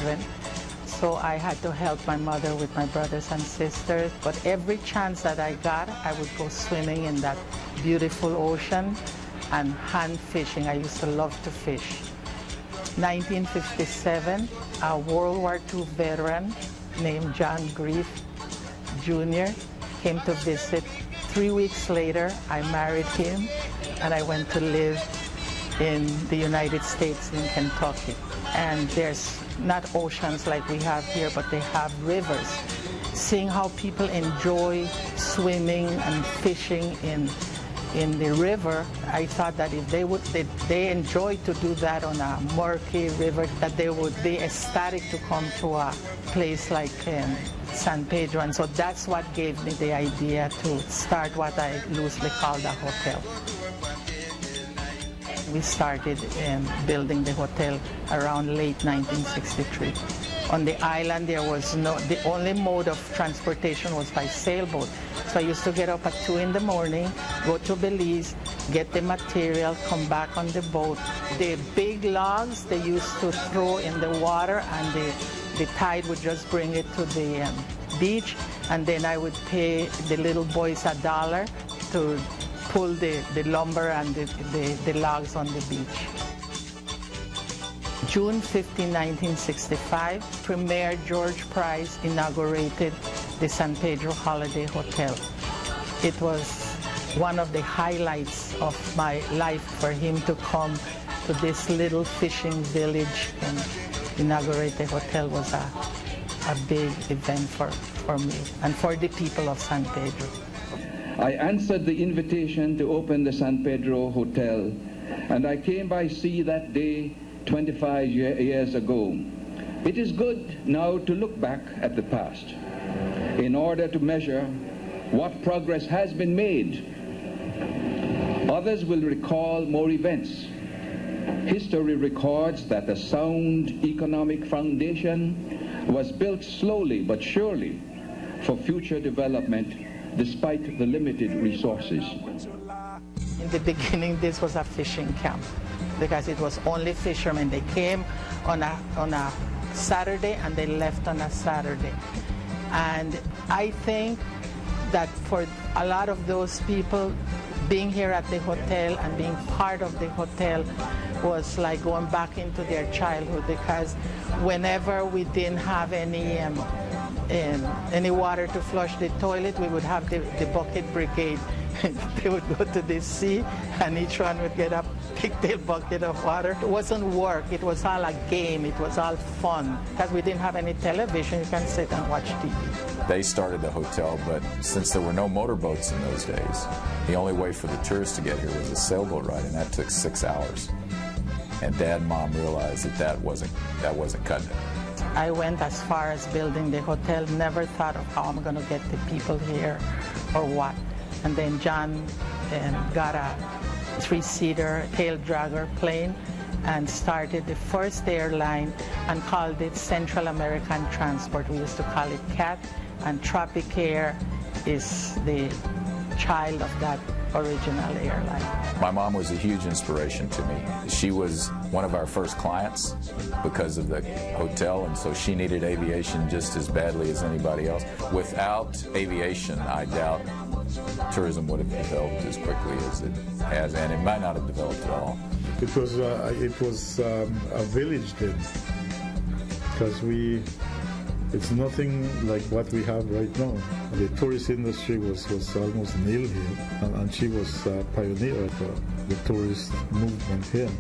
children. So I had to help my mother with my brothers and sisters. But every chance that I got, I would go swimming in that beautiful ocean and hand fishing. I used to love to fish. 1957, a World War II veteran named John Grief Jr. came to visit. 3 weeks later, I married him, and I went to live in the United States in Kentucky. And there's not oceans like we have here, but they have rivers. Seeing how people enjoy swimming and fishing in the river, I thought that if they enjoy to do that on a murky river, that they would be ecstatic to come to a place like San Pedro. And so that's what gave me the idea to start what I loosely called a hotel. We started building the hotel around late 1963. On the island, the only mode of transportation was by sailboat. So I used to get up at 2 in the morning, go to Belize, get the material, come back on the boat. The big logs they used to throw in the water, and the tide would just bring it to the beach, and then I would pay the little boys $1 to pull the lumber and the logs on the beach. June 15, 1965, Premier George Price inaugurated the San Pedro Holiday Hotel. It was one of the highlights of my life for him to come to this little fishing village and inaugurate the hotel. Was a big event for me and for the people of San Pedro. I answered the invitation to open the San Pedro Hotel, and I came by sea that day 25 years ago. It is good now to look back at the past in order to measure what progress has been made. Others will recall more events. History records that a sound economic foundation was built slowly but surely for future development despite the limited resources. In the beginning, this was a fishing camp because it was only fishermen. They came on a Saturday and they left on a Saturday. And I think that for a lot of those people, being here at the hotel and being part of the hotel was like going back into their childhood, because whenever we didn't have any water to flush the toilet, we would have the bucket brigade. They would go to the sea, and each one would get up, pick their bucket of water. It wasn't work, it was all a game, it was all fun. Because we didn't have any television, you can sit and watch TV. They started the hotel, but since there were no motorboats in those days, the only way for the tourists to get here was a sailboat ride, and that took 6 hours. And Dad and Mom realized that wasn't cutting it. I went as far as building the hotel, never thought of how I'm going to get the people here or what. And then John got a 3-seater tail dragger plane and started the first airline and called it Central American Transport. We used to call it CAT, and Tropicair is the child of that original airline. My mom was a huge inspiration to me. She was one of our first clients because of the hotel, and so she needed aviation just as badly as anybody else. Without aviation, I doubt tourism would have developed as quickly as it has, and it might not have developed at all. It was a village then, because it's nothing like what we have right now. The tourist industry was almost nil here, and she was a pioneer of the tourist movement here.